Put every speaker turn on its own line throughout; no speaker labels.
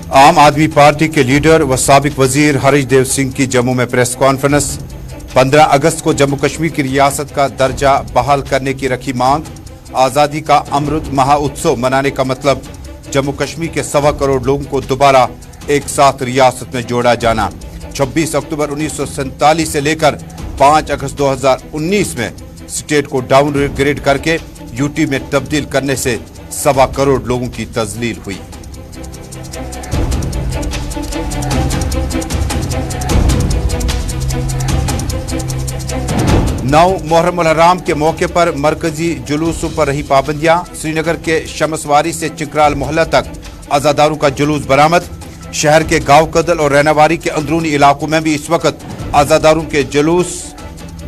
आम आदमी पार्टी के लीडर व साबिक वजीर हरीश देव सिंह की जम्मू में प्रेस कॉन्फ्रेंस। 15 अगस्त को जम्मू कश्मीर की रियासत का दर्जा बहाल करने की रखी मांग। आज़ादी का अमृत महोत्सव मनाने का मतलब जम्मू कश्मीर के 1.25 करोड़ लोगों को दोबारा एक साथ रियासत में जोड़ा जाना। 26 अक्टूबर 1947 से लेकर 5 अगस्त 2019 में स्टेट को डाउनग्रेड करके यूटी में तब्दील करने से 1.25 करोड़ लोगों की तजलील हुई। मुहर्रम उल हराम के मौके पर मरकजी जुलूसों पर रही पाबंदियां। श्रीनगर के शमसवारी से चिकराल मोहल्ला तक आज़ादारों का जुलूस बरामद। शहर के गांव कदल और रैनावारी के अंदरूनी इलाकों में भी इस वक्त आज़ादारों के जुलूस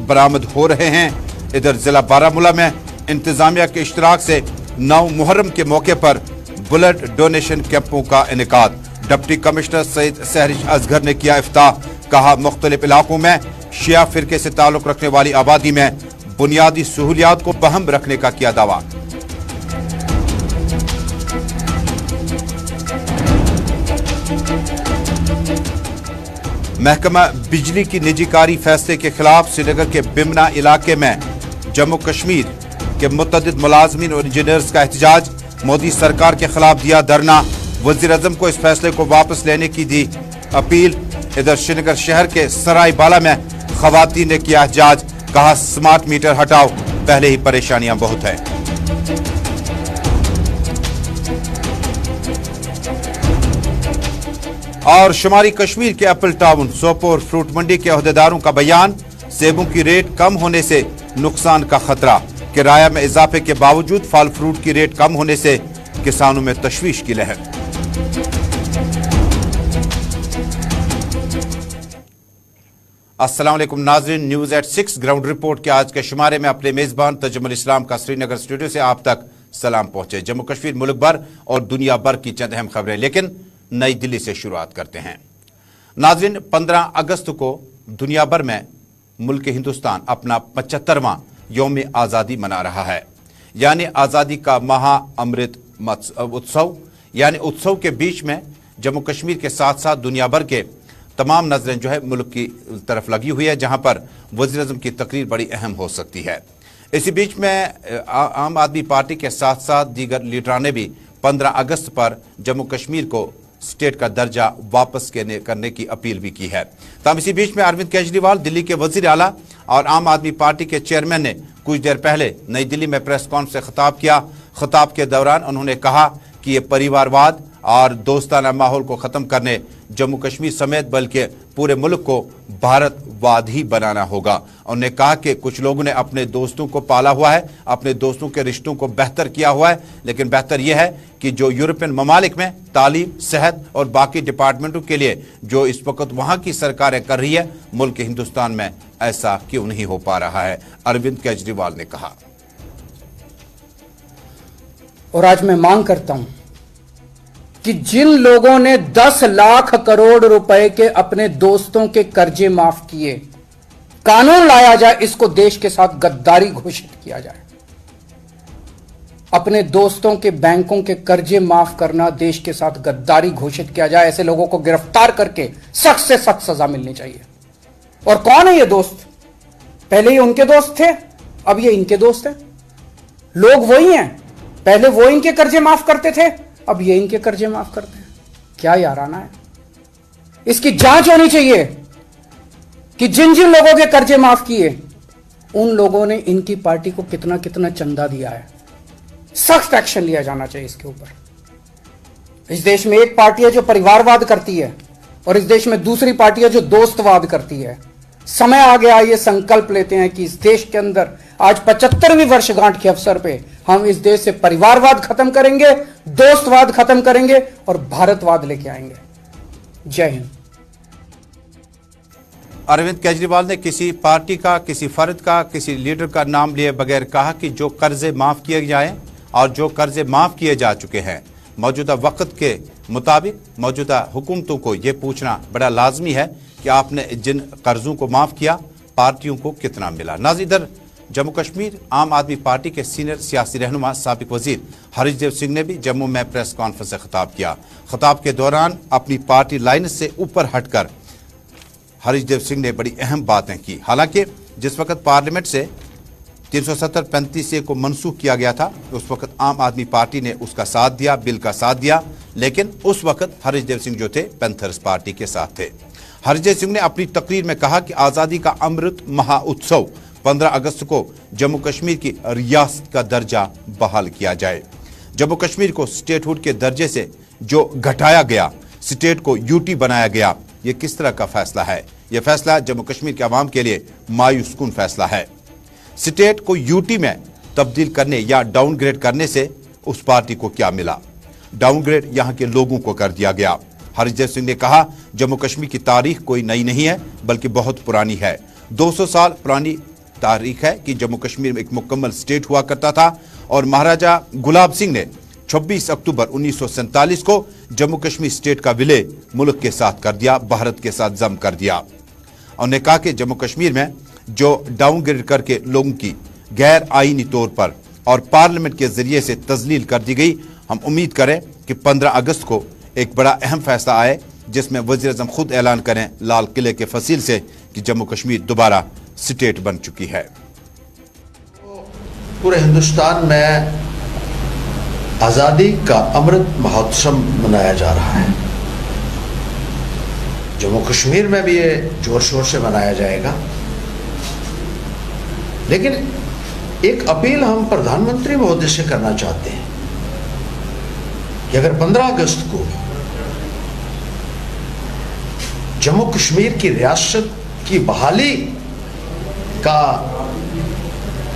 बरामद हो रहे हैं। इधर जिला बारामूला में इंतजामिया के इश्तराक से 9 मुहर्रम के मौके पर ब्लड डोनेशन कैंपों का इनेकाद। डिप्टी कमिश्नर सईद सहरिश असगर ने किया इफ्ताह। कहा, मुख्तलिफ इलाकों में शिया फिरके से ताल्लुक रखने वाली आबादी में बुनियादी सहूलियात को बहम रखने का किया दावा। महकमा बिजली की निजीकारी फैसले के खिलाफ श्रीनगर के बिमना इलाके में जम्मू कश्मीर के मुतअद्दिद मुलाजमीन और इंजीनियर्स का एहतजाज। मोदी सरकार के खिलाफ दिया धरना। वजीर आज़म को इस फैसले को वापस लेने की दी अपील। इधर श्रीनगर शहर के सराय बाला में खवातीन ने किया एहतजाज। कहा, स्मार्ट मीटर हटाओ, पहले ही परेशानियां बहुत है। और शुमारी कश्मीर के एप्पल टाउन सोपोर फ्रूट मंडी के अहदेदारों का बयान। सेबों की रेट कम होने से नुकसान का खतरा। किराया में इजाफे के बावजूद फल फ्रूट की रेट कम होने से किसानों में तशवीश की लहर। अस्सलाम वालेकुम नाज़रीन, न्यूज़ एट 6 ग्राउंड रिपोर्ट के आज के शुमारे में अपने मेज़बान तजुमुल इस्लाम का श्रीनगर स्टूडियो से आप तक सलाम पहुंचे। जम्मू कश्मीर, मुल्क भर और दुनिया भर की चंद अहम खबरें, लेकिन नई दिल्ली से शुरुआत करते हैं। नाज़रीन, 15 अगस्त को दुनिया भर में मुल्क हिंदुस्तान अपना 75वां यौम आज़ादी मना रहा है, यानी आज़ादी का महा अमृत उत्सव। यानी उत्सव के बीच में जम्मू कश्मीर के साथ साथ दुनिया भर के तमाम नजरें जो है मुल्क की तरफ लगी हुई है, जहां पर वज़ीर आज़म की तकरीर बड़ी अहम हो सकती है। इसी बीच में आम आदमी पार्टी के साथ साथ दीगर लीडरान ने भी 15 अगस्त पर जम्मू कश्मीर को स्टेट का दर्जा वापस करने की अपील भी की है। तब इसी बीच में अरविंद केजरीवाल, दिल्ली के वजीर आला और आम आदमी पार्टी के चेयरमैन ने कुछ देर पहले नई दिल्ली में प्रेस कॉन्फ्रेंस से खिताब किया। खिताब के दौरान उन्होंने कहा कि ये परिवारवाद और दोस्ताना माहौल को ख़त्म करने जम्मू कश्मीर समेत बल्कि पूरे मुल्क को भारतवाद ही बनाना होगा। उन्होंने कहा कि कुछ लोगों ने अपने दोस्तों को पाला हुआ है, अपने दोस्तों के रिश्तों को बेहतर किया हुआ है, लेकिन बेहतर यह है कि जो यूरोपियन ममालिक में तालीम, सेहत और बाकी डिपार्टमेंटों के लिए जो इस वक्त वहाँ की सरकारें कर रही है, मुल्क हिंदुस्तान में ऐसा क्यों नहीं हो पा रहा है, अरविंद केजरीवाल ने कहा।
और आज मैं मांग करता हूं कि जिन लोगों ने 10 लाख करोड़ रुपए के अपने दोस्तों के कर्जे माफ किए, कानून लाया जाए, इसको देश के साथ गद्दारी घोषित किया जाए। अपने दोस्तों के बैंकों के कर्जे माफ करना देश के साथ गद्दारी घोषित किया जाए। ऐसे लोगों को गिरफ्तार करके सख्त से सख्त सजा मिलनी चाहिए। और कौन है ये दोस्त? पहले ये उनके दोस्त थे, अब ये इनके दोस्त हैं। लोग वही हैं, पहले वो इनके कर्जे माफ करते थे, अब ये इनके कर्जे माफ करते हैं। क्या याराना है? इसकी जांच होनी चाहिए कि जिन जिन लोगों के कर्जे माफ किए उन लोगों ने इनकी पार्टी को कितना कितना चंदा दिया है। सख्त एक्शन लिया जाना चाहिए इसके ऊपर। इस देश में एक पार्टी है जो परिवारवाद करती है और इस देश में दूसरी पार्टी है जो दोस्तवाद करती है। समय आ गया, ये संकल्प लेते हैं कि इस देश के अंदर आज 75वीं वर्षगांठ के अवसर पे हम इस देश से परिवारवाद खत्म करेंगे, दोस्तवाद खत्म करेंगे और भारतवाद लेके आएंगे। जय हिंद।
अरविंद केजरीवाल ने किसी पार्टी का, किसी फर्द का, किसी लीडर का नाम लिए बगैर कहा कि जो कर्जे माफ किए जाएं और जो कर्जे माफ किए जा चुके हैं, मौजूदा वक्त के मुताबिक मौजूदा हुकूमतों को यह पूछना बड़ा लाजमी है कि आपने जिन कर्जों को माफ किया, पार्टियों को कितना मिला। नाज़ इधर जम्मू कश्मीर आम आदमी पार्टी के सीनियर सियासी रहनुमा साबिक वजीर हरीश देव सिंह ने भी जम्मू में प्रेस कॉन्फ्रेंस से खिताब किया। खिताब के दौरान अपनी पार्टी लाइन से ऊपर हटकर हरीश देव सिंह ने बड़ी अहम बातें की। हालांकि जिस वक्त पार्लियामेंट से 370-35 को मनसूख किया गया था, उस वक्त आम आदमी पार्टी ने उसका साथ दिया, बिल का साथ दिया, लेकिन उस वक्त हरीश देव सिंह जो थे पैंथर्स पार्टी के साथ थे। हरीश देव सिंह ने अपनी तकरीर में कहा कि आज़ादी का अमृत महाउत्सव 15 अगस्त को जम्मू कश्मीर की रियासत का दर्जा बहाल किया जाए। जम्मू कश्मीर को स्टेटहुड के दर्जे से जो घटाया गया, स्टेट को यूटी बनाया गया, ये किस तरह का फैसला है? यह फैसला जम्मू कश्मीर के अवाम के लिए मायूस कुन फैसला है। स्टेट को यूटी में तब्दील करने या डाउनग्रेड करने से उस पार्टी को क्या मिला? डाउनग्रेड यहां के लोगों को कर दिया गया। हरीश देव सिंह ने कहा, जम्मू कश्मीर की तारीख कोई नई नहीं है, बल्कि बहुत पुरानी है। 200 साल पुरानी तारीख है कि जम्मू कश्मीर में एक मुकम्मल स्टेट हुआ करता था और महाराजा गुलाब सिंह ने 26 अक्टूबर 1947 को जम्मू कश्मीर स्टेट का विलय मुल्क के साथ कर दिया, भारत के साथ जम कर दिया। उन्होंने कहा कि जम्मू कश्मीर में जो डाउनग्रेड करके लोगों की गैर आईनी तौर पर और पार्लियामेंट के जरिए से तजलील कर दी गई, हम उम्मीद करें कि 15 अगस्त को एक बड़ा अहम फैसला आए जिसमें वज़ीर आज़म खुद ऐलान करें लाल किले के फसील से कि जम्मू कश्मीर दोबारा स्टेट बन चुकी है।
पूरे हिंदुस्तान में आज़ादी का अमृत महोत्सव मनाया जा रहा है। जम्मू कश्मीर में भी ये जोर शोर से मनाया जाएगा। लेकिन एक अपील हम प्रधानमंत्री महोदय से करना चाहते हैं कि अगर 15 अगस्त को जम्मू कश्मीर की रियासत की बहाली का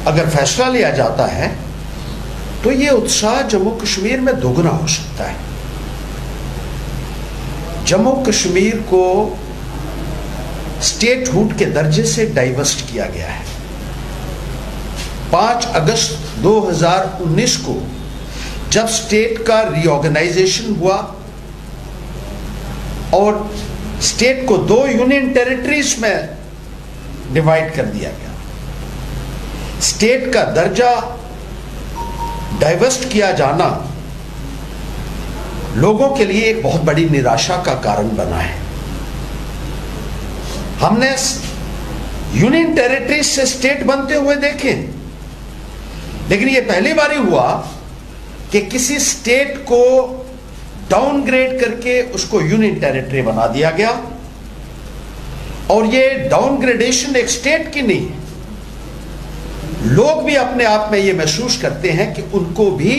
अगर फैसला लिया जाता है तो ये उत्साह जम्मू कश्मीर में दोगुना हो सकता है। जम्मू कश्मीर को स्टेटहुड के दर्जे से डाइवर्स्ट किया गया है। 5 अगस्त 2019 को जब स्टेट का रीऑर्गेनाइजेशन हुआ और स्टेट को 2 यूनियन टेरिटरीज में डिवाइड कर दिया गया, स्टेट का दर्जा डाइवर्स्ट किया जाना लोगों के लिए एक बहुत बड़ी निराशा का कारण बना है। हमने यूनियन टेरिटरीज से स्टेट बनते हुए देखे, लेकिन यह पहली बार हुआ कि किसी स्टेट को डाउनग्रेड करके उसको यूनियन टेरिटरी बना दिया गया। और यह डाउनग्रेडेशन एक स्टेट की नहीं है, लोग भी अपने आप में यह महसूस करते हैं कि उनको भी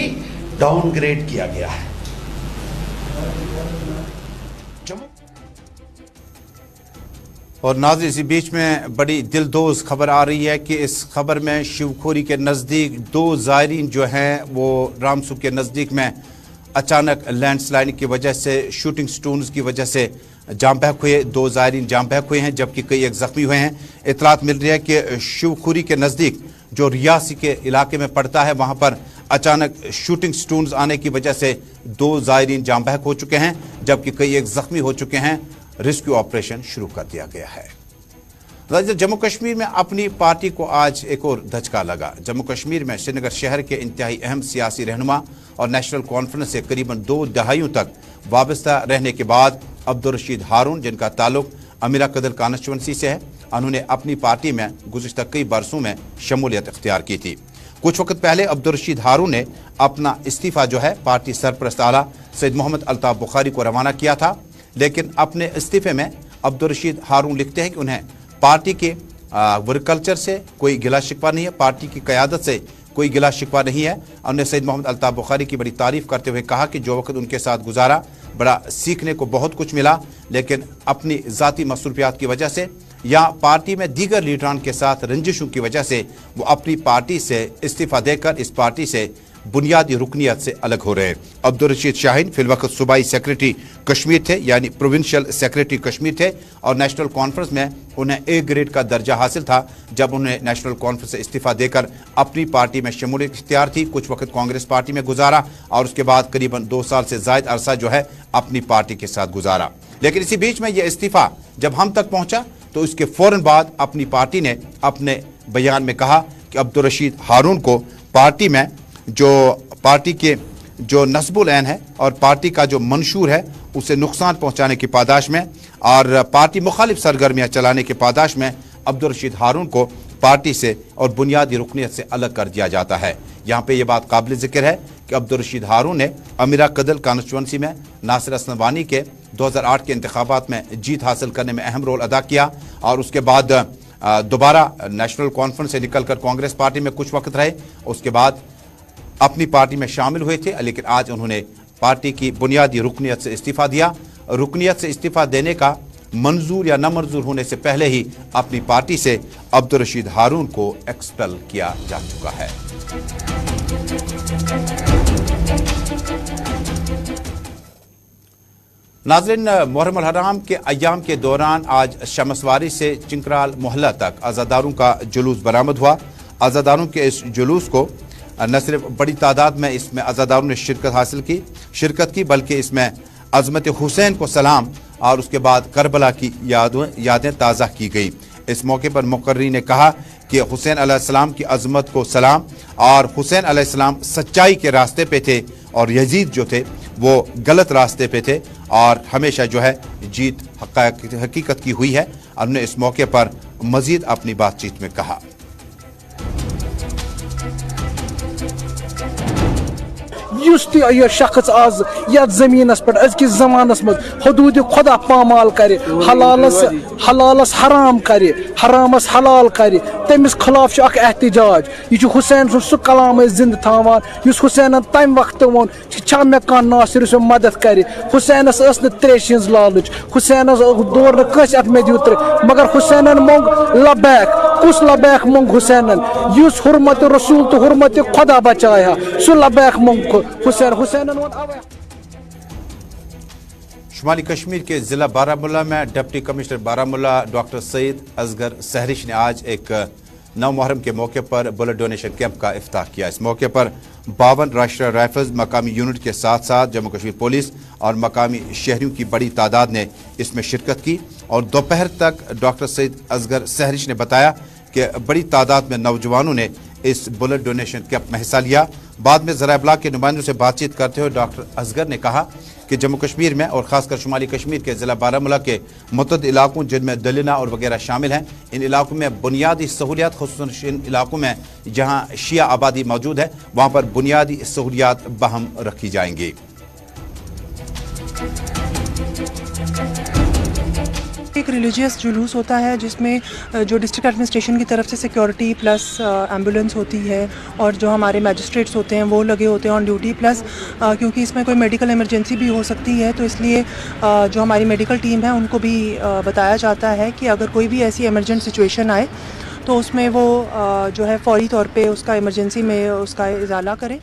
डाउनग्रेड किया गया है।
और नाज़रीन, इसी बीच में बड़ी दिलदोज खबर आ रही है कि इस खबर में शिवखोरी के नज़दीक 2 ज़ायरीन जो हैं वो रामसू के नज़दीक में अचानक लैंडस्लाइडिंग की वजह से, शूटिंग स्टोन्स की वजह से जाम बहक हुए। 2 ज़ायरीन जाम बहक हुए हैं जबकि कई एक ज़ख्मी हुए हैं। इतलात मिल रही है कि शिवखोरी के नज़दीक जो रियासी के इलाके में पड़ता है, वहाँ पर अचानक शूटिंग स्टोन्स आने की वजह से 2 ज़ायरीन जाम बहक हो चुके हैं जबकि कई एक ज़ख्मी हो चुके हैं। रेस्क्यू ऑपरेशन शुरू कर दिया गया है। जम्मू कश्मीर में अपनी पार्टी को आज एक और धचका लगा। जम्मू कश्मीर में श्रीनगर शहर के इंतहाई अहम सियासी रहनुमा और नेशनल कॉन्फ्रेंस से करीबन 2 दहाइयों तक वाबस्ता रहने के बाद अब्दुल रशीद हारून, जिनका ताल्लुक अमीरा कदर कॉन्स्टिट्यूंसी से है, उन्होंने अपनी पार्टी में गुज़िश्ता कई बरसों में शमूलियत इख्तियार की थी। कुछ वक्त पहले अब्दुल रशीद हारून ने अपना इस्तीफ़ा जो है पार्टी सरपरस्त आला सैयद मोहम्मद अल्ताफ़ बुखारी को रवाना किया था, लेकिन अपने इस्तीफे में अब्दुल रशीद हारून लिखते हैं कि उन्हें पार्टी के वर्ककल्चर से कोई गिला शिकवा नहीं है, पार्टी की क़यादत से कोई गिला शिकवा नहीं है। उन्होंने सैयद मोहम्मद अल्ताफ़ बुखारी की बड़ी तारीफ़ करते हुए कहा कि जो वक्त उनके साथ गुजारा बड़ा सीखने को बहुत कुछ मिला, लेकिन अपनी ज़ाती मसरूफियात की वजह से या पार्टी में दीगर लीडरान के साथ रंजिशों की वजह से वो अपनी पार्टी से इस्तीफ़ा देकर इस पार्टी से बुनियादी रुकनियत से अलग हो रहे हैं। अब्दुल रशीद शाहीन फिलवक्त सूबाई सेक्रेटरी कश्मीर थे, यानी प्रोविंशियल सेक्रेटरी कश्मीर थे, और नेशनल कॉन्फ्रेंस में उन्हें ए ग्रेड का दर्जा हासिल था जब उन्हें नेशनल कॉन्फ्रेंस से इस्तीफ़ा देकर अपनी पार्टी में शमूलियत इख्तियार थी। कुछ वक्त कांग्रेस पार्टी में गुजारा और उसके बाद करीबन 2 साल से ज़ायद अरसा जो है अपनी पार्टी के साथ गुजारा। लेकिन इसी बीच में यह इस्तीफ़ा जब हम तक पहुँचा तो इसके फ़ौरन बाद अपनी पार्टी ने अपने बयान में कहा कि अब्दुल रशीद हारून को पार्टी में जो पार्टी के जो नस्बुल ऐन है और पार्टी का जो मंशूर है उसे नुकसान पहुंचाने की पादाश में और पार्टी मुखालिफ सरगर्मियां चलाने की पादाश में अब्दुल रशीद हारून को पार्टी से और बुनियादी रुकनियत से अलग कर दिया जाता है। यहाँ पे ये बात काबिल जिक्र है कि अब्दुल रशीद हारून ने अमीरा कदल कॉन्स्टिट्यूंसी में नासिर हसन वानी के 2008 के इंतखाबात में जीत हासिल करने में अहम रोल अदा किया और उसके बाद दोबारा नेशनल कॉन्फ्रेंस से निकलकर कांग्रेस पार्टी में कुछ वक्त रहे। उसके बाद अपनी पार्टी में शामिल हुए थे, लेकिन आज उन्होंने पार्टी की बुनियादी रुकनियत से इस्तीफा दिया। रुकनियत से इस्तीफा देने का मंजूर या न मंजूर होने से पहले ही अपनी पार्टी से अब्दुल रशीद हारून को एक्सपेल किया जा चुका है। नाज़रीन, मुहर्रम अल-हराम के अय्याम के दौरान आज शमसवारी से चिंकराल मोहल्ला तक आज़ादारों का जुलूस बरामद हुआ। आज़ादारों के इस जुलूस को न सिर्फ बड़ी तादाद में इसमें आज़ादारों ने शिरकत की बल्कि इसमें अज़मत हुसैन को सलाम और उसके बाद करबला की यादें ताज़ा की गई। इस मौके पर मुकर्री ने कहा कि हुसैन अलैहिस्सलाम की अज़मत को सलाम और हुसैन अलैहिस्सलाम सच्चाई के रास्ते पे थे और यजीद जो थे वो गलत रास्ते पे थे और हमेशा जो है जीत हकीकत की हुई है। उन्होंने इस मौके पर मजीद अपनी बातचीत में कहा।
यह शख्स आज यथ जमीनस पे अजकिस जमानस मज हदूद खुदा पामाल करे, हलालस हराम करे, हरामस हलाल करे, तमिस खिलाफ एहतजाज। यह हुसैन सुन सह कलाम जिंद थावान युस हुसैन तम वक्त वोन मे कह नासिर सो मदद करे। हुसैनस त्रेश हज लालच, हुसैनस दौर नस अत मे दियो मगर हुसैनन मोंग लबैक। कुस लबैक मोंग हुसैनन युस हुरमत रसूल तो हुरमत खुदा बचाया सह लबैक मोंग हुसैन।
शुमाली कश्मीर के ज़िला बारामुल्ला में deputy commissioner Baramulla doctor Syed Asghar Sehrish ने आज एक 9 मुहर्रम के मौके पर ब्लड डोनेशन कैंप का इफ्ताह किया। इस मौके पर 52 राष्ट्रीय राइफल्स मकामी यूनिट के साथ साथ जम्मू कश्मीर पुलिस और मकामी शहरियों की बड़ी तादाद ने इसमें शिरकत की और दोपहर तक डॉक्टर सईद असगर सहरिश ने बताया कि बड़ी तादाद में नौजवानों ने इस ब्लड डोनेशन कैंप में हिस्सा लिया। बाद में ज़रा इब्लाग के नुमाइंदों से बातचीत करते हुए डॉक्टर असगर ने कहा कि जम्मू कश्मीर में और ख़ासकर शुमाली कश्मीर के ज़िला बारामुल्ला के मुतअद्दिद इलाकों जिनमें दलिना और वगैरह शामिल हैं, इन इलाकों में बुनियादी सहूलियात ख़ुसूसन इन इलाकों में जहाँ शिया आबादी मौजूद है वहाँ पर बुनियादी सहूलियात बहम रखी जाएंगी।
एक रिलीजियस जुलूस होता है जिसमें जो डिस्ट्रिक्ट एडमिनिस्ट्रेशन की तरफ से सिक्योरिटी प्लस एम्बुलेंस होती है और जो हमारे मैजिस्ट्रेट्स होते हैं वो लगे होते हैं ऑन ड्यूटी प्लस क्योंकि इसमें कोई मेडिकल इमरजेंसी भी हो सकती है तो इसलिए जो हमारी मेडिकल टीम है उनको भी बताया जाता है कि अगर कोई भी ऐसी इमरजेंट सिचुएशन आए तो उसमें वो जो है फौरी तौर पे उसका इमरजेंसी में उसका इजाला करें।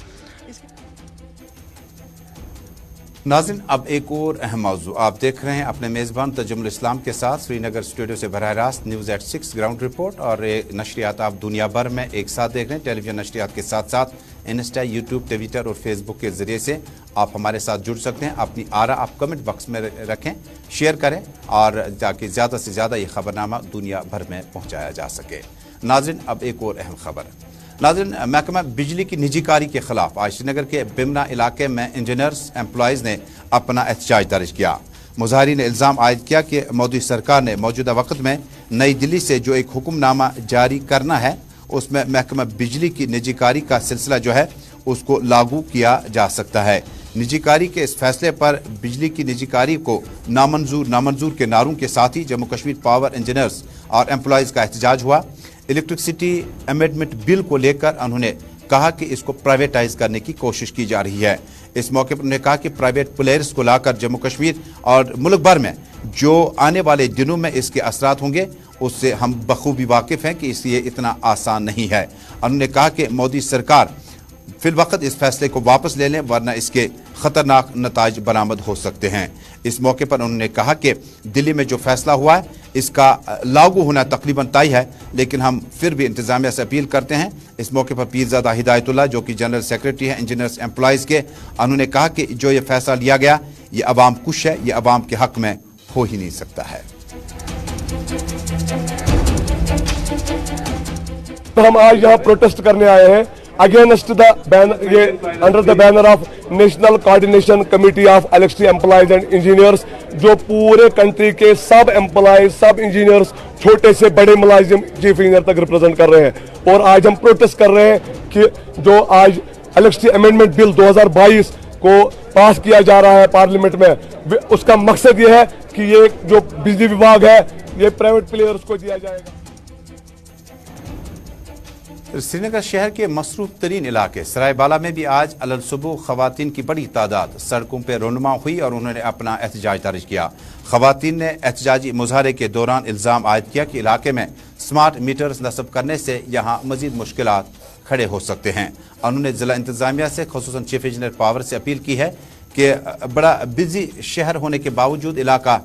नाज़रीन, अब एक और अहम मौजू आप देख रहे हैं अपने मेज़बान तजमुल इस्लाम के साथ श्रीनगर स्टूडियो से बराह रास्त न्यूज़ एट 6 ग्राउंड रिपोर्ट और नशरियात आप दुनिया भर में एक साथ देख रहे हैं। टेलीविजन नशरियात के साथ साथ इंस्टा, यूट्यूब, ट्विटर और फेसबुक के ज़रिए से आप हमारे साथ जुड़ सकते हैं। अपनी आरा आप कमेंट बॉक्स में रखें, शेयर करें और ताकि ज़्यादा से ज़्यादा ये खबरनामा दुनिया भर में पहुँचाया जा सके। नाज़रीन, अब एक और अहम खबर। नाज़रीन, महकमा बिजली की निजीकारी के खिलाफ आज श्रीनगर के बिमना इलाके में इंजीनियर्स एम्प्लॉइज़ ने अपना एहतजाज दर्ज किया। मुजाहिरीन ने इल्ज़ाम आयद किया कि मोदी सरकार ने मौजूदा वक्त में नई दिल्ली से जो एक हुक्मनामा जारी करना है उसमें महकमा बिजली की निजीकारी का सिलसिला जो है उसको लागू किया जा सकता है। निजीकारी के इस फैसले पर बिजली की निजीकारी को नामंजूर के नारों के साथ ही जम्मू कश्मीर पावर इंजीनियर्स और एम्प्लॉइज़ का एहतजाज हुआ। इलेक्ट्रिसिटी अमेंडमेंट बिल को लेकर उन्होंने कहा कि इसको प्राइवेटाइज करने की कोशिश की जा रही है। इस मौके पर उन्होंने कहा कि प्राइवेट प्लेयर्स को लाकर जम्मू कश्मीर और मुल्क भर में जो आने वाले दिनों में इसके असरात होंगे उससे हम बखूबी वाकिफ़ हैं कि ये इतना आसान नहीं है। उन्होंने कहा कि मोदी सरकार फिलवक्त इस फैसले को वापस ले लें वरना इसके ख़तरनाक नताइज बरामद हो सकते हैं। इस मौके पर उन्होंने कहा कि दिल्ली में जो फैसला हुआ है इसका लागू होना तकरीबन तय है, लेकिन हम फिर भी इंतज़ामिया से अपील करते हैं। इस मौके पर पीरज़ादा हिदायतुल्लाह जो कि जनरल सेक्रेटरी हैं इंजीनियर्स एम्प्लॉइज़ के, उन्होंने कहा कि जो ये फैसला लिया गया ये अवाम खुश है, ये अवाम के हक़ में हो ही नहीं सकता है।
तो हम आज यहाँ प्रोटेस्ट करने आए हैं अगेंस्ट द ये under the banner of national coordination committee of electricity employees and engineers, जो पूरे कंट्री के सब एम्प्लॉयज, सब इंजीनियर्स, छोटे से बड़े मुलाजिम चीफ इंजीनियर तक रिप्रेजेंट कर रहे हैं। और आज हम प्रोटेस्ट कर रहे हैं कि जो आज इलेक्ट्रिसिटी अमेंडमेंट बिल 2022 को पास किया जा रहा है पार्लियामेंट में, उसका मकसद ये है कि ये जो बिजली विभाग है ये प्राइवेट प्लेयर्स को दिया जाएगा।
श्रीनगर शहर के मसरूफ तरीन इलाके सरायबाला में भी आज अलसुबह खवातीन की बड़ी तादाद सड़कों पर रोनुमा हुई और उन्होंने अपना एहतजाज दर्ज किया। खवातीन ने एहतजाजी मुजाहरे के दौरान इल्ज़ाम आयद किया कि इलाके में स्मार्ट मीटर्स नस्ब करने से यहाँ मजीद मुश्किलात खड़े हो सकते हैं। उन्होंने ज़िला इंतज़ामिया से ख़ुसूसन चीफ इंजीनियर पावर से अपील की है कि बड़ा बिजी शहर होने के बावजूद इलाका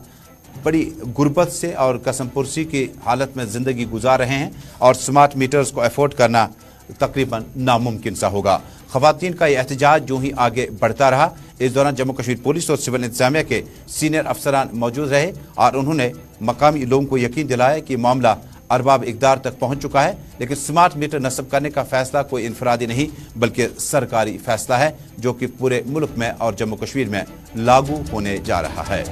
बड़ी गुर्बत से और कसमपुरसी की हालत में ज़िंदगी गुजार रहे हैं और स्मार्ट मीटर्स को अफोर्ड करना तकरीबन नामुमकिन सा होगा। ख़वातीन का यह एहतजाज जो ही आगे बढ़ता रहा, इस दौरान जम्मू कश्मीर पुलिस और सिविल इंतजामिया के सीनियर अफसरान मौजूद रहे और उन्होंने मकामी लोगों को यकीन दिलाया कि मामला अरबाब इक़दार तक पहुँच चुका है, लेकिन स्मार्ट मीटर नस्ब करने का फैसला कोई इनफरादी नहीं बल्कि सरकारी फैसला है जो कि पूरे मुल्क में और जम्मू कश्मीर में लागू होने जा रहा है।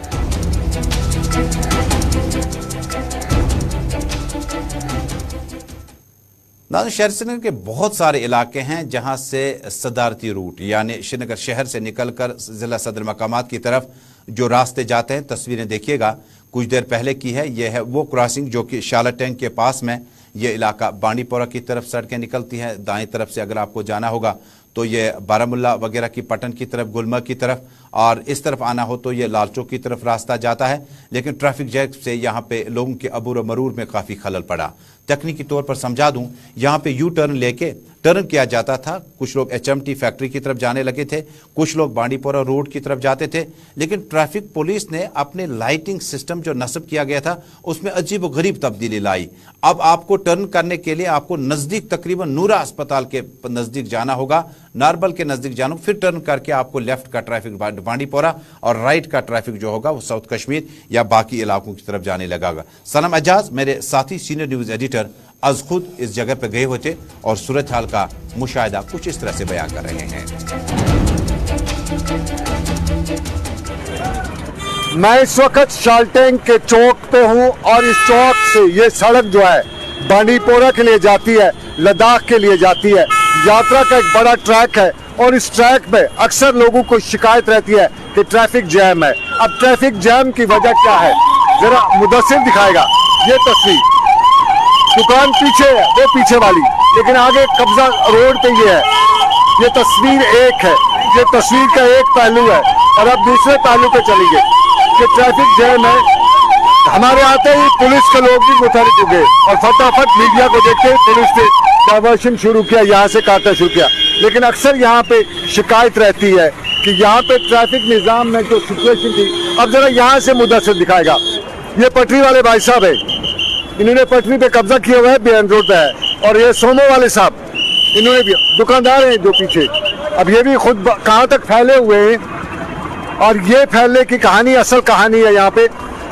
नाज़रीन, शहर श्रीनगर के बहुत सारे इलाके हैं जहां से सदारती रूट यानी श्रीनगर शहर से निकलकर ज़िला सदर मकामात की तरफ जो रास्ते जाते हैं, तस्वीरें देखिएगा, कुछ देर पहले की है। यह है वो क्रॉसिंग जो कि शाला टैंक के पास में ये इलाका बांडीपोरा की तरफ सड़कें निकलती हैं। दाएं तरफ से अगर आपको जाना होगा तो ये बारामुल्ला वगैरह की पटन की तरफ, गुलमर्ग की तरफ, और इस तरफ आना हो तो ये लाल चौक की तरफ रास्ता जाता है। लेकिन ट्रैफिक जैम से यहाँ पे लोगों के अबूर मरूर में काफ़ी खलल पड़ा। तकनीकी तौर पर समझा दूं, यहाँ पे यू टर्न लेके टर्न किया जाता था। कुछ लोग HMT फैक्ट्री की तरफ जाने लगे थे, कुछ लोग बांडीपोरा रोड की तरफ जाते थे, लेकिन ट्रैफिक पुलिस ने अपने लाइटिंग सिस्टम जो नस्ब किया गया था उसमें अजीब व गरीब तब्दीली लाई। अब आपको टर्न करने के लिए आपको नज़दीक तकरीबन नूरा अस्पताल के नज़दीक जाना होगा, नारबल के नज़दीक जाना, फिर टर्न करके आपको लेफ्ट का ट्रैफिक बांडीपोरा और राइट का ट्रैफिक जो होगा वो साउथ कश्मीर या बाकी इलाकों की तरफ जाने लगा। सनम एजाज मेरे साथी सीनियर न्यूज़ एडिटर आज खुद इस जगह पर गए हुए थे और सूरत हाल का मुशाहिदा कुछ इस तरह से बयां कर रहे हैं।
मैं इस वक्त शालटेंग के चौक पे हूँ और इस चौक से ये सड़क जो है बांडीपोरा के लिए जाती है, लद्दाख के लिए जाती है। यात्रा का एक बड़ा ट्रैक है और इस ट्रैक में अक्सर लोगों को शिकायत रहती है कि ट्रैफिक जैम है। अब ट्रैफिक जैम की वजह क्या है, जरा मुदस्सिर दिखाएगा। ये तस्वीर, दुकान पीछे है, वो पीछे वाली, लेकिन आगे कब्जा रोड पे ये है। ये तस्वीर एक है, ये तस्वीर का एक पहलू है और अब दूसरे पहलू पे चलेंगे। ये ट्रैफिक जैम है। हमारे आते ही पुलिस के लोग भी मुतहरिक हो गए और फटाफट मीडिया को देखते ही पुलिस ने डायवर्शन शुरू किया, यहाँ से काटना शुरू किया। लेकिन अक्सर यहाँ पे शिकायत रहती है कि यहाँ पे ट्रैफिक निज़ाम में जो सिचुएशन थी, अब जरा यहाँ से मुदस्सिर दिखाएगा। ये पटरी वाले भाई साहब है, इन्होंने पटरी पे कब्जा किया हुआ है, बेन रोड पे है। और ये सोमो वाले साहब, इन्होंने भी, दुकानदार हैं जो पीछे, अब ये भी खुद कहाँ तक फैले हुए हैं। और ये फैलने की कहानी, असल कहानी है यहाँ पे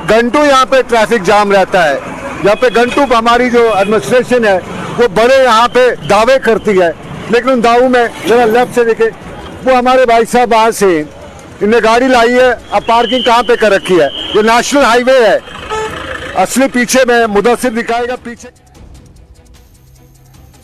घंटों यहाँ पे ट्रैफिक जाम रहता है। यहाँ पे घंटों हमारी जो एडमिनिस्ट्रेशन है वो बड़े यहाँ पे दावे करती है, लेकिन उन दावों में जरा लेफ्ट से देखे, वो हमारे भाई साहब वहाँ से इन्हें गाड़ी लाई है, अब पार्किंग कहाँ पे कर रखी है। ये नेशनल हाईवे है, असली पीछे में मुदस्सिर दिखाएगा पीछे।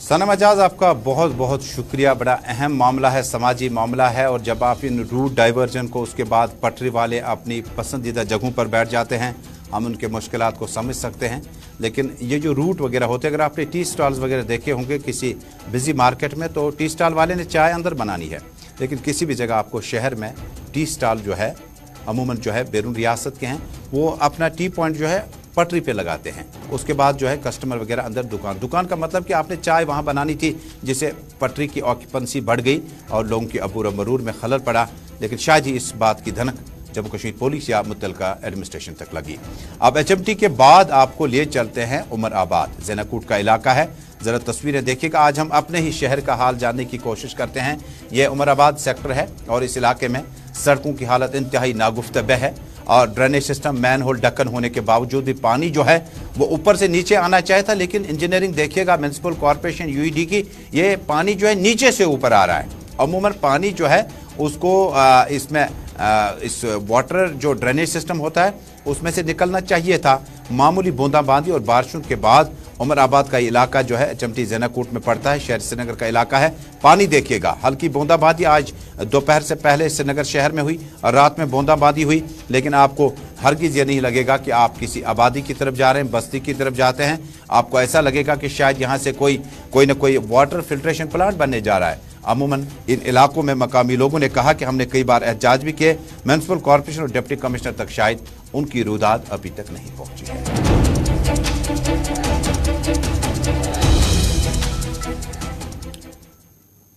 सनम एजाज आपका बहुत बहुत शुक्रिया। बड़ा अहम मामला है, समाजी मामला है, और जब आप इन रूट डाइवर्जन को उसके बाद पटरी वाले अपनी पसंदीदा जगहों पर बैठ जाते हैं, हम उनके मुश्किलात को समझ सकते हैं। लेकिन ये जो रूट वगैरह होते हैं, अगर आपने टी स्टॉल्स वगैरह देखे होंगे किसी बिजी मार्केट में, तो टी स्टॉल वाले ने चाय अंदर बनानी है, लेकिन किसी भी जगह आपको शहर में टी स्टॉल जो है अमूमन जो है बैरून रियासत के हैं, वो अपना टी पॉइंट जो है पटरी पे लगाते हैं। उसके बाद जो है कस्टमर वगैरह अंदर दुकान का मतलब कि आपने चाय वहाँ बनानी थी, जिसे पटरी की ऑक्यूपेंसी बढ़ गई और लोगों की अबूर मरूर में खलल पड़ा। लेकिन शायद ही इस बात की धनक जम्मू कश्मीर पुलिस या मुतलका एडमिनिस्ट्रेशन तक लगी। अब HMT के बाद आपको लिए चलते हैं उमर आबाद, ज़ेनाकूट का इलाका है। ज़रा तस्वीरें देखिएगा। आज हम अपने ही शहर का हाल जानने की कोशिश करते हैं। यह उमर आबाद सेक्टर है और इस इलाके में सड़कों की हालत इंतहाई नागुफ्तबह है और ड्रेनेज सिस्टम मैन होल ढक्कन होने के बावजूद भी पानी जो है वो ऊपर से नीचे आना चाहिए था, लेकिन इंजीनियरिंग देखिएगा म्युनिसिपल कॉर्पोरेशन यूईडी की, ये पानी जो है नीचे से ऊपर आ रहा है। अमूमन पानी जो है उसको इसमें इस वाटर जो ड्रेनेज सिस्टम होता है उसमें से निकलना चाहिए था। मामूली बूंदाबांदी और बारिशों के बाद उमर आबाद का इलाका जो है चमटी ज़ैनाकोट में पड़ता है, शहर श्रीनगर का इलाका है। पानी देखिएगा, हल्की बूंदाबांदी आज दोपहर से पहले श्रीनगर शहर में हुई और रात में बूंदाबांदी हुई, लेकिन आपको हरगिज़ ये नहीं लगेगा कि आप किसी आबादी की तरफ जा रहे हैं, बस्ती की तरफ जाते हैं। आपको ऐसा लगेगा कि शायद यहाँ से कोई न कोई वाटर फिल्ट्रेशन प्लांट बनने जा रहा है। अमूमन इन इलाकों में मकामी लोगों ने कहा कि हमने कई बार एहतजाज भी किए, म्युनिसिपल कॉर्पोरेशन और डिप्टी कमिश्नर तक शायद उनकी रुदाद अभी तक नहीं पहुंची है।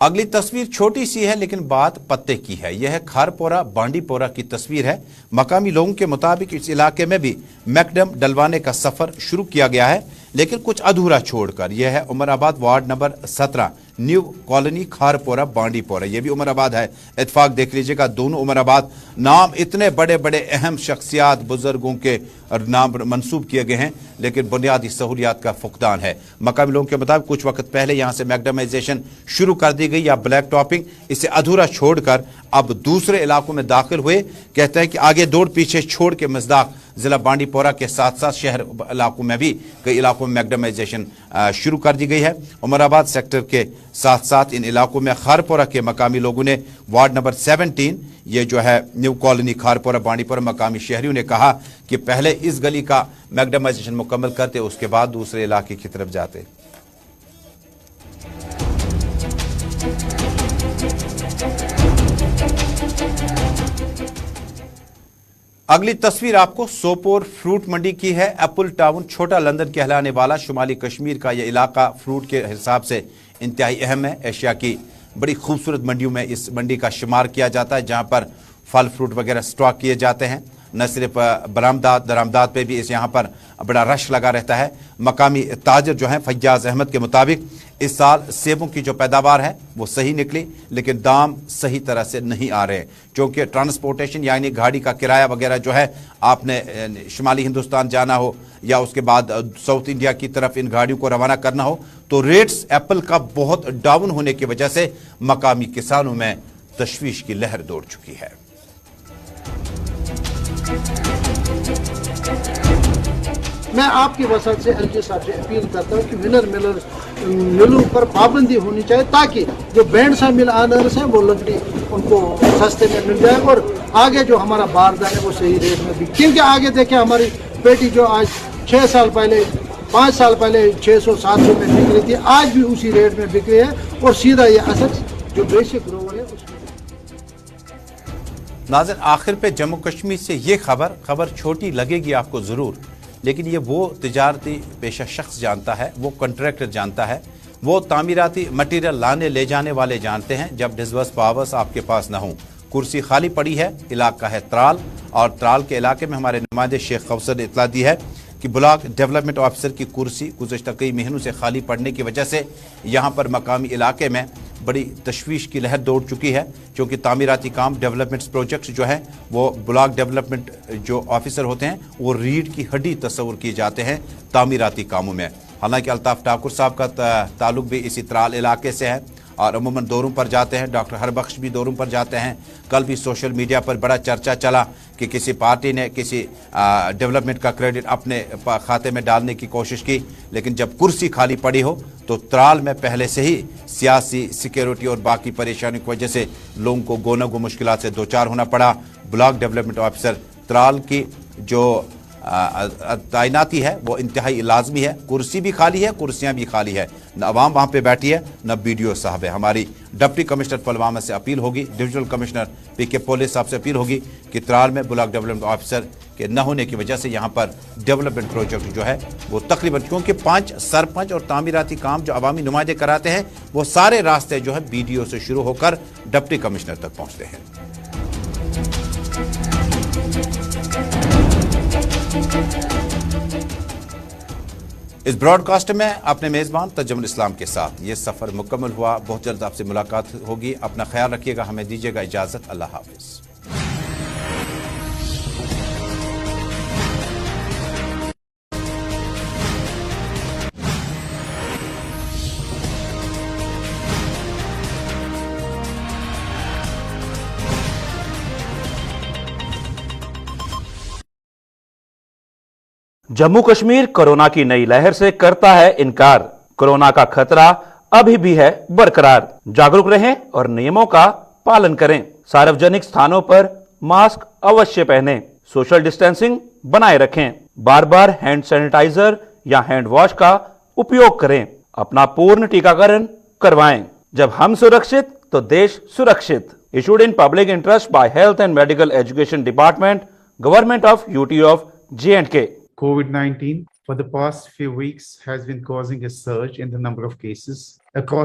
अगली तस्वीर छोटी सी है लेकिन बात पत्ते की है। यह है खारपोरा बांडीपोरा की तस्वीर है। मकामी लोगों के मुताबिक इस इलाके में भी मैकडम डलवाने का सफर शुरू किया गया है, लेकिन कुछ अधूरा छोड़कर। यह है Umrabad ward number 17 new colony Kharpora Bandipora, यह भी उमराबाद है। इत्फाक देख लीजिएगा, दोनों उमराबाद नाम इतने बड़े बड़े अहम शख्सियात बुजुर्गों के नाम मंसूब किए गए हैं, लेकिन बुनियादी सहूलियात का फुकदान है। मकामी लोगों के मुताबिक कुछ वक्त पहले यहाँ से मैकडमाइजेशन शुरू कर दी गई या ब्लैक टॉपिंग, इसे अधूरा छोड़कर अब दूसरे इलाकों में दाखिल हुए। कहते हैं कि आगे दौड़ पीछे छोड़ के मजदाक जिला बांडीपोरा के साथ साथ शहर इलाकों में भी कई इलाकों में मैकडमाइजेशन शुरू कर दी गई है। उमराबाद सेक्टर के साथ साथ इन इलाकों में खारपोरा के मकामी लोगों ने वार्ड नंबर 17 ये जो है न्यू कॉलोनी खारपोरा बांडीपोरा, मकामी शहरियों ने कहा कि पहले इस गली का मैकडमाइजेशन मुकम्मल करते, उसके बाद दूसरे इलाके की तरफ जाते। अगली तस्वीर आपको सोपोर फ्रूट मंडी की है। एप्पल टाउन छोटा लंदन कहलाने वाला शुमाली कश्मीर का यह इलाका फ्रूट के हिसाब से इंतहाई अहम है। एशिया की बड़ी खूबसूरत मंडियों में इस मंडी का शुमार किया जाता है, जहां पर फल फ्रूट वगैरह स्टॉक किए जाते हैं। न सिर्फ बरामदात दरामदात पे भी इस यहाँ पर बड़ा रश लगा रहता है। मकामी ताजर जो हैं फैयाज अहमद के मुताबिक इस साल सेबों की जो पैदावार है वो सही निकली, लेकिन दाम सही तरह से नहीं आ रहे, क्योंकि ट्रांसपोर्टेशन यानी गाड़ी का किराया वगैरह जो है, आपने शुमाली हिंदुस्तान जाना हो या उसके बाद साउथ इंडिया की तरफ इन गाड़ियों को रवाना करना हो, तो रेट्स एप्पल का बहुत डाउन होने की वजह से मकामी किसानों में तशवीश की लहर दौड़ चुकी है।
मैं आपकी वसत से एलजी साहब से अपील करता हूँ कि विनर मिलों पर पाबंदी होनी चाहिए, ताकि जो बैंड सा मिल आनर्स हैं वो लकड़ी उनको सस्ते में मिल जाए और आगे जो हमारा बारदान है वो सही रेट में भी। क्योंकि आगे देखें हमारी पेटी जो आज 5 साल पहले 600-700 में बिक रही थी, आज भी उसी रेट में बिक रही है और सीधा ये असर जो बेसिक ग्रोवर है उसमें।
नाज़रीन, आखिर पे जम्मू कश्मीर से ये खबर छोटी लगेगी आपको ज़रूर, लेकिन ये वो तिजारती पेशा शख्स जानता है, वो कॉन्ट्रैक्टर जानता है, वो तामीराती मटीरियल लाने ले जाने वाले जानते हैं। जब डिस्बर्स पावर्स आपके पास ना हो, कुर्सी खाली पड़ी है, इलाका है त्राल, और त्राल के इलाके में हमारे नुमाइंदे शेख कौसर ने इतला दी है कि ब्लॉक डेवलपमेंट ऑफिसर की कुर्सी गुज़श्ता कई महीनों से खाली पड़ने की वजह से यहाँ पर मकामी इलाके में बड़ी तशवीश की लहर दौड़ चुकी है, क्योंकि तामीराती काम डेवलपमेंट प्रोजेक्ट्स जो है वो ब्लॉक डेवलपमेंट जो ऑफिसर होते हैं वो रीढ़ की हड्डी तस्वुर किए जाते हैं तामीराती कामों में। हालांकि अल्ताफ ठाकुर साहब का ताल्लुक भी इसी त्राल इलाके से है और अमूमन दौरों पर जाते हैं। डॉक्टर हरबख्श भी दौरों पर जाते हैं। कल भी सोशल मीडिया पर बड़ा चर्चा चला कि किसी पार्टी ने किसी डेवलपमेंट का क्रेडिट अपने खाते में डालने की कोशिश की, लेकिन जब कुर्सी खाली पड़ी हो तो त्राल में पहले से ही सियासी, सिक्योरिटी और बाकी परेशानियों की वजह से लोगों को गोना गो मुश्किलात से दो चार होना पड़ा। ब्लॉक डेवलपमेंट ऑफिसर त्राल की जो तैनाती है वो इंतहाई लाजमी है। कुर्सी भी खाली है, कुर्सियां भी खाली है, न अवाम वहाँ पे बैठी है न बीडीओ साहब है। हमारी डिप्टी कमिश्नर पुलवामा से अपील होगी, डिविजनल कमिश्नर पीके पुलिस साहब से अपील होगी कि त्राल में ब्लॉक डेवलपमेंट ऑफिसर के न होने की वजह से यहाँ पर डेवलपमेंट प्रोजेक्ट जो है वो तकरीबन, क्योंकि 5 सरपंच और तामीराती काम जो अवामी नुमाइंदे कराते हैं वो सारे रास्ते जो है बीडीओ से शुरू होकर डिप्टी कमिश्नर तक पहुँचते हैं। इस ब्रॉडकास्ट में अपने मेज़बान तजमुल इस्लाम के साथ ये सफ़र मुकम्मल हुआ। बहुत जल्द आपसे मुलाकात होगी। अपना ख्याल रखिएगा, हमें दीजिएगा इजाज़त। अल्लाह हाफ़िज़।
जम्मू कश्मीर कोरोना की नई लहर से करता है इनकार। कोरोना का खतरा अभी भी है बरकरार। जागरूक रहें और नियमों का पालन करें। सार्वजनिक स्थानों पर मास्क अवश्य पहनें। सोशल डिस्टेंसिंग बनाए रखें। बार बार हैंड सैनिटाइजर या हैंड वॉश का उपयोग करें। अपना पूर्ण टीकाकरण करवाएं। जब हम सुरक्षित तो देश सुरक्षित। Issued in public interest by health and medical education department, government of UT of J&K.
COVID-19 for the past few weeks has been causing a surge in the number of cases across